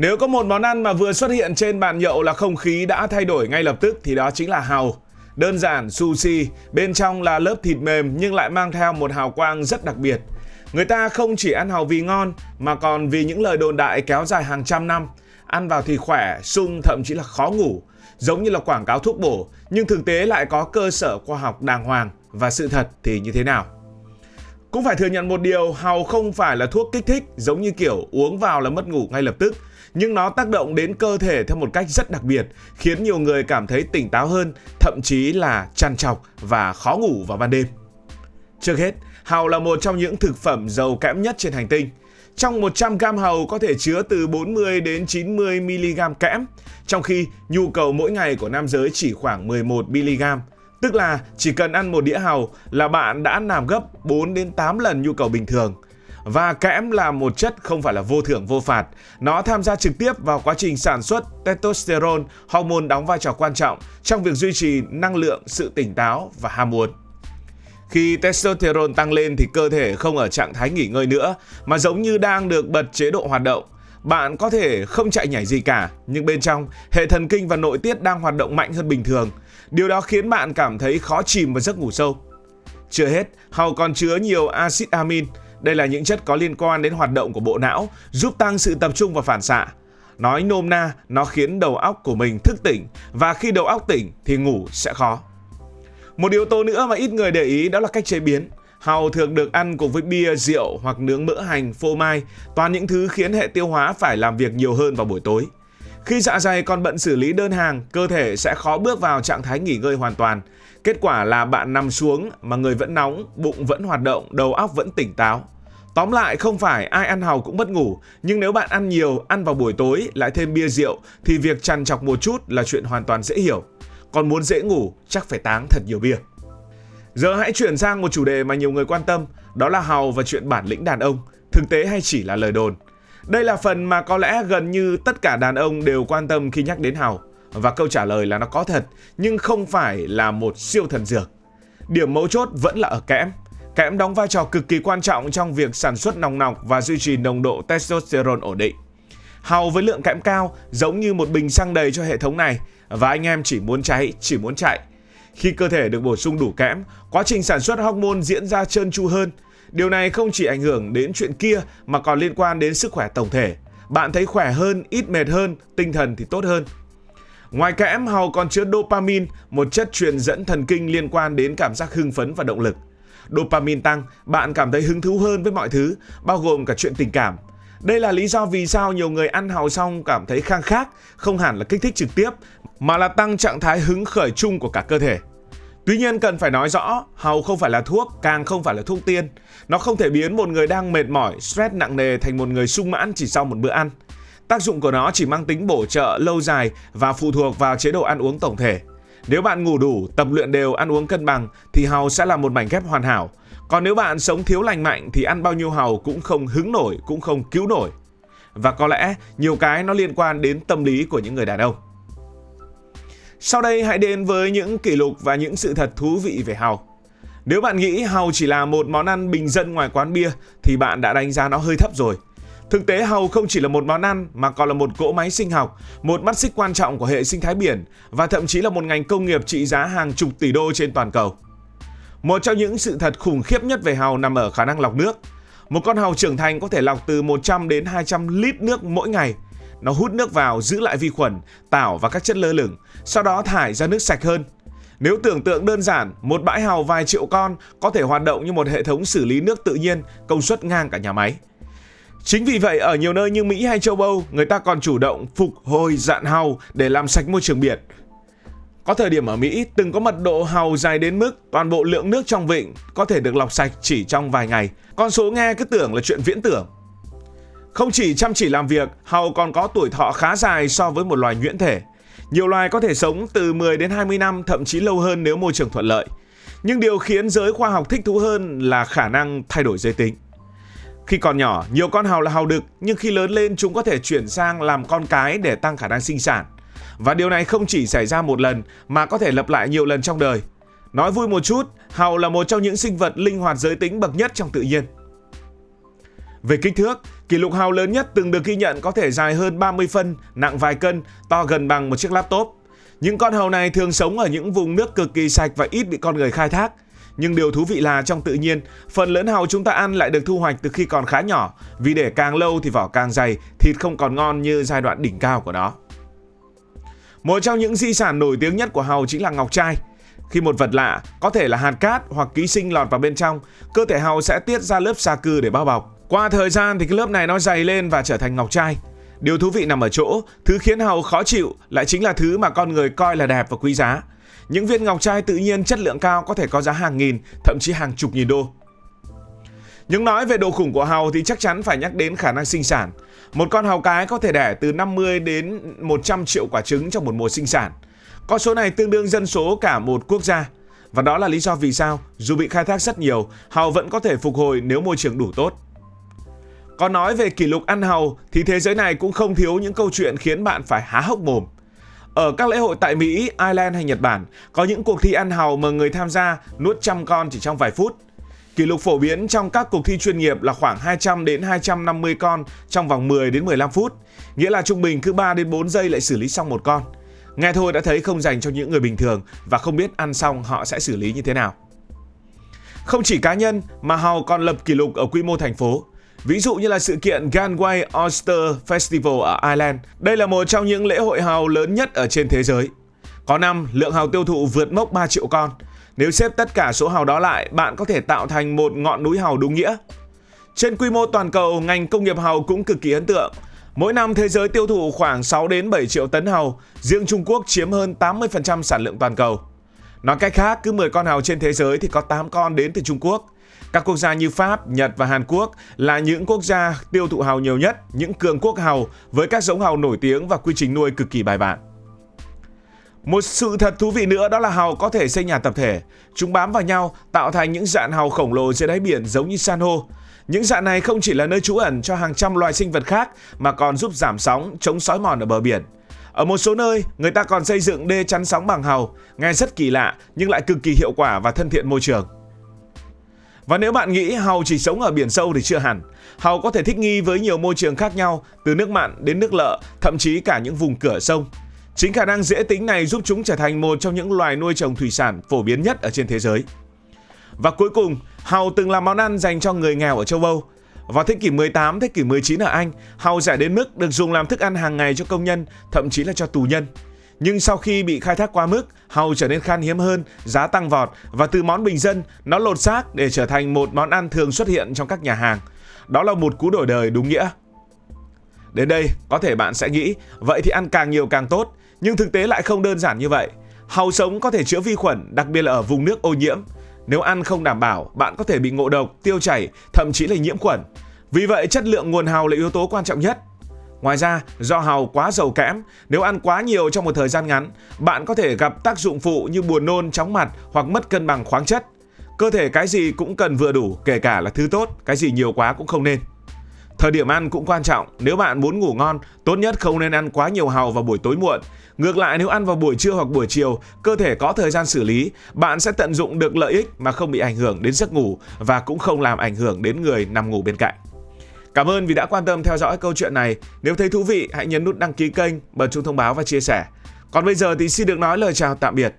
Nếu có một món ăn mà vừa xuất hiện trên bàn nhậu là không khí đã thay đổi ngay lập tức thì đó chính là hàu. Đơn giản sushi, bên trong là lớp thịt mềm nhưng lại mang theo một hào quang rất đặc biệt. Người ta không chỉ ăn hàu vì ngon mà còn vì những lời đồn đại kéo dài hàng trăm năm. Ăn vào thì khỏe, sung, thậm chí là khó ngủ. Giống như là quảng cáo thuốc bổ, nhưng thực tế lại có cơ sở khoa học đàng hoàng. Và sự thật thì như thế nào? Cũng phải thừa nhận một điều, hàu không phải là thuốc kích thích giống như kiểu uống vào là mất ngủ ngay lập tức. Nhưng nó tác động đến cơ thể theo một cách rất đặc biệt, khiến nhiều người cảm thấy tỉnh táo hơn, thậm chí là trằn trọc và khó ngủ vào ban đêm. Trước hết, hàu là một trong những thực phẩm giàu kẽm nhất trên hành tinh. Trong 100 gram hàu có thể chứa từ 40 đến 90 mg kẽm, trong khi nhu cầu mỗi ngày của nam giới chỉ khoảng 11 mg. Tức là chỉ cần ăn một đĩa hàu là bạn đã làm gấp 4 đến 8 lần nhu cầu bình thường. Và kẽm là một chất không phải là vô thưởng vô phạt. Nó tham gia trực tiếp vào quá trình sản xuất testosterone, hormone đóng vai trò quan trọng trong việc duy trì năng lượng, sự tỉnh táo và ham muốn. Khi testosterone tăng lên thì cơ thể không ở trạng thái nghỉ ngơi nữa, mà giống như đang được bật chế độ hoạt động. Bạn có thể không chạy nhảy gì cả, nhưng bên trong, hệ thần kinh và nội tiết đang hoạt động mạnh hơn bình thường. Điều đó khiến bạn cảm thấy khó chìm vào giấc ngủ sâu. Chưa hết, hàu còn chứa nhiều axit amin. Đây là những chất có liên quan đến hoạt động của bộ não, giúp tăng sự tập trung và phản xạ. Nói nôm na, nó khiến đầu óc của mình thức tỉnh, và khi đầu óc tỉnh thì ngủ sẽ khó. Một yếu tố nữa mà ít người để ý đó là cách chế biến. Hàu thường được ăn cùng với bia, rượu hoặc nướng mỡ hành, phô mai, toàn những thứ khiến hệ tiêu hóa phải làm việc nhiều hơn vào buổi tối. Khi dạ dày còn bận xử lý đơn hàng, cơ thể sẽ khó bước vào trạng thái nghỉ ngơi hoàn toàn. Kết quả là bạn nằm xuống mà người vẫn nóng, bụng vẫn hoạt động, đầu óc vẫn tỉnh táo. Tóm lại, không phải ai ăn hàu cũng mất ngủ, nhưng nếu bạn ăn nhiều, ăn vào buổi tối, lại thêm bia rượu thì việc trằn trọc một chút là chuyện hoàn toàn dễ hiểu. Còn muốn dễ ngủ, chắc phải táng thật nhiều bia. Giờ hãy chuyển sang một chủ đề mà nhiều người quan tâm, đó là hàu và chuyện bản lĩnh đàn ông, thực tế hay chỉ là lời đồn. Đây là phần mà có lẽ gần như tất cả đàn ông đều quan tâm khi nhắc đến hàu. Và câu trả lời là nó có thật, nhưng không phải là một siêu thần dược. Điểm mấu chốt vẫn là ở kẽm. Kẽm đóng vai trò cực kỳ quan trọng trong việc sản xuất nòng nọc và duy trì nồng độ testosterone ổn định. Hàu với lượng kẽm cao giống như một bình xăng đầy cho hệ thống này, và anh em chỉ muốn cháy, chỉ muốn chạy. Khi cơ thể được bổ sung đủ kẽm, quá trình sản xuất hormone diễn ra trơn tru hơn. Điều này không chỉ ảnh hưởng đến chuyện kia mà còn liên quan đến sức khỏe tổng thể. Bạn thấy khỏe hơn, ít mệt hơn, tinh thần thì tốt hơn. Ngoài kẽm, hàu còn chứa dopamine, một chất truyền dẫn thần kinh liên quan đến cảm giác hưng phấn và động lực. Dopamine tăng, bạn cảm thấy hứng thú hơn với mọi thứ, bao gồm cả chuyện tình cảm. Đây là lý do vì sao nhiều người ăn hàu xong cảm thấy khang khát, không hẳn là kích thích trực tiếp, mà là tăng trạng thái hứng khởi chung của cả cơ thể. Tuy nhiên cần phải nói rõ, hàu không phải là thuốc, càng không phải là thuốc tiên. Nó không thể biến một người đang mệt mỏi, stress nặng nề thành một người sung mãn chỉ sau một bữa ăn. Tác dụng của nó chỉ mang tính bổ trợ lâu dài và phụ thuộc vào chế độ ăn uống tổng thể. Nếu bạn ngủ đủ, tập luyện đều, ăn uống cân bằng thì hàu sẽ là một mảnh ghép hoàn hảo. Còn nếu bạn sống thiếu lành mạnh thì ăn bao nhiêu hàu cũng không hứng nổi, cũng không cứu nổi. Và có lẽ nhiều cái nó liên quan đến tâm lý của những người đàn ông. Sau đây hãy đến với những kỷ lục và những sự thật thú vị về hàu. Nếu bạn nghĩ hàu chỉ là một món ăn bình dân ngoài quán bia thì bạn đã đánh giá nó hơi thấp rồi. Thực tế, hàu không chỉ là một món ăn mà còn là một cỗ máy sinh học, một mắt xích quan trọng của hệ sinh thái biển và thậm chí là một ngành công nghiệp trị giá hàng chục tỷ đô trên toàn cầu. Một trong những sự thật khủng khiếp nhất về hàu nằm ở khả năng lọc nước. Một con hàu trưởng thành có thể lọc từ 100 đến 200 lít nước mỗi ngày. Nó hút nước vào, giữ lại vi khuẩn, tảo và các chất lơ lửng, sau đó thải ra nước sạch hơn. Nếu tưởng tượng đơn giản, một bãi hàu vài triệu con có thể hoạt động như một hệ thống xử lý nước tự nhiên, công suất ngang cả nhà máy. Chính vì vậy, ở nhiều nơi như Mỹ hay châu Âu, người ta còn chủ động phục hồi dạn hàu để làm sạch môi trường biển. Có thời điểm ở Mỹ, từng có mật độ hàu dày đến mức toàn bộ lượng nước trong vịnh có thể được lọc sạch chỉ trong vài ngày. Con số nghe cứ tưởng là chuyện viễn tưởng. Không chỉ chăm chỉ làm việc, hàu còn có tuổi thọ khá dài so với một loài nhuyễn thể. Nhiều loài có thể sống từ 10 đến 20 năm, thậm chí lâu hơn nếu môi trường thuận lợi. Nhưng điều khiến giới khoa học thích thú hơn là khả năng thay đổi giới tính. Khi còn nhỏ, nhiều con hàu là hàu đực, nhưng khi lớn lên chúng có thể chuyển sang làm con cái để tăng khả năng sinh sản. Và điều này không chỉ xảy ra một lần mà có thể lặp lại nhiều lần trong đời. Nói vui một chút, hàu là một trong những sinh vật linh hoạt giới tính bậc nhất trong tự nhiên. Về kích thước, Kỷ lục hàu lớn nhất từng được ghi nhận có thể dài hơn 30 phân, nặng vài cân, to gần bằng một chiếc laptop. Những con hàu này thường sống ở những vùng nước cực kỳ sạch và ít bị con người khai thác. Nhưng điều thú vị là trong tự nhiên, phần lớn hàu chúng ta ăn lại được thu hoạch từ khi còn khá nhỏ, vì để càng lâu thì vỏ càng dày, thịt không còn ngon như giai đoạn đỉnh cao của nó. Một trong những di sản nổi tiếng nhất của hàu chính là ngọc trai. Khi một vật lạ, có thể là hạt cát hoặc ký sinh lọt vào bên trong, cơ thể hàu sẽ tiết ra lớp sa cư để bao bọc. Qua thời gian thì cái lớp này nó dày lên và trở thành ngọc trai. Điều thú vị nằm ở chỗ, thứ khiến hàu khó chịu lại chính là thứ mà con người coi là đẹp và quý giá. Những viên ngọc trai tự nhiên chất lượng cao có thể có giá hàng nghìn, thậm chí hàng chục nghìn đô. Nhưng nói về độ khủng của hàu thì chắc chắn phải nhắc đến khả năng sinh sản. Một con hàu cái có thể đẻ từ 50 đến 100 triệu quả trứng trong một mùa sinh sản. Con số này tương đương dân số cả một quốc gia. Và đó là lý do vì sao, dù bị khai thác rất nhiều, hàu vẫn có thể phục hồi nếu môi trường đủ tốt. Còn nói về kỷ lục ăn hàu thì thế giới này cũng không thiếu những câu chuyện khiến bạn phải há hốc mồm. Ở các lễ hội tại Mỹ, Ireland hay Nhật Bản, có những cuộc thi ăn hàu mà người tham gia nuốt 100 con chỉ trong vài phút. Kỷ lục phổ biến trong các cuộc thi chuyên nghiệp là khoảng 200 đến 250 con trong vòng 10 đến 15 phút, nghĩa là trung bình cứ 3 đến 4 giây lại xử lý xong một con. Nghe thôi đã thấy không dành cho những người bình thường và không biết ăn xong họ sẽ xử lý như thế nào. Không chỉ cá nhân mà hàu còn lập kỷ lục ở quy mô thành phố. Ví dụ như là sự kiện Galway Oyster Festival ở Ireland. Đây là một trong những lễ hội hàu lớn nhất ở trên thế giới. Có năm, lượng hàu tiêu thụ vượt mốc 3 triệu con. Nếu xếp tất cả số hàu đó lại, bạn có thể tạo thành một ngọn núi hàu đúng nghĩa. Trên quy mô toàn cầu, ngành công nghiệp hàu cũng cực kỳ ấn tượng. Mỗi năm thế giới tiêu thụ khoảng 6 đến 7 triệu tấn hàu, riêng Trung Quốc chiếm hơn 80% sản lượng toàn cầu. Nói cách khác, cứ 10 con hàu trên thế giới thì có 8 con đến từ Trung Quốc. Các quốc gia như Pháp, Nhật và Hàn Quốc là những quốc gia tiêu thụ hàu nhiều nhất, những cường quốc hàu với các giống hàu nổi tiếng và quy trình nuôi cực kỳ bài bản. Một sự thật thú vị nữa đó là hàu có thể xây nhà tập thể. Chúng bám vào nhau tạo thành những rạn hàu khổng lồ dưới đáy biển giống như san hô. Những rạn này không chỉ là nơi trú ẩn cho hàng trăm loài sinh vật khác mà còn giúp giảm sóng, chống xói mòn ở bờ biển. Ở một số nơi, người ta còn xây dựng đê chắn sóng bằng hàu, nghe rất kỳ lạ nhưng lại cực kỳ hiệu quả và thân thiện môi trường. Và nếu bạn nghĩ hàu chỉ sống ở biển sâu thì chưa hẳn. Hàu có thể thích nghi với nhiều môi trường khác nhau, từ nước mặn đến nước lợ, thậm chí cả những vùng cửa sông. Chính khả năng dễ tính này giúp chúng trở thành một trong những loài nuôi trồng thủy sản phổ biến nhất ở trên thế giới. Và cuối cùng, hàu từng là món ăn dành cho người nghèo ở châu Âu. Vào thế kỷ 18, thế kỷ 19 ở Anh, hàu rẻ đến mức được dùng làm thức ăn hàng ngày cho công nhân, thậm chí là cho tù nhân. Nhưng sau khi bị khai thác quá mức, hàu trở nên khan hiếm hơn, giá tăng vọt và từ món bình dân, nó lột xác để trở thành một món ăn thường xuất hiện trong các nhà hàng. Đó là một cú đổi đời đúng nghĩa. Đến đây, có thể bạn sẽ nghĩ, vậy thì ăn càng nhiều càng tốt, nhưng thực tế lại không đơn giản như vậy. Hàu sống có thể chứa vi khuẩn, đặc biệt là ở vùng nước ô nhiễm. Nếu ăn không đảm bảo, bạn có thể bị ngộ độc, tiêu chảy, thậm chí là nhiễm khuẩn. Vì vậy, chất lượng nguồn hàu là yếu tố quan trọng nhất. Ngoài ra, do hàu quá giàu kẽm, nếu ăn quá nhiều trong một thời gian ngắn, bạn có thể gặp tác dụng phụ như buồn nôn, chóng mặt hoặc mất cân bằng khoáng chất. Cơ thể cái gì cũng cần vừa đủ, kể cả là thứ tốt, cái gì nhiều quá cũng không nên. Thời điểm ăn cũng quan trọng, nếu bạn muốn ngủ ngon, tốt nhất không nên ăn quá nhiều hàu vào buổi tối muộn. Ngược lại, nếu ăn vào buổi trưa hoặc buổi chiều, cơ thể có thời gian xử lý, bạn sẽ tận dụng được lợi ích mà không bị ảnh hưởng đến giấc ngủ và cũng không làm ảnh hưởng đến người nằm ngủ bên cạnh. Cảm ơn vì đã quan tâm theo dõi câu chuyện này. Nếu thấy thú vị, hãy nhấn nút đăng ký kênh, bật chuông thông báo và chia sẻ. Còn bây giờ thì xin được nói lời chào tạm biệt.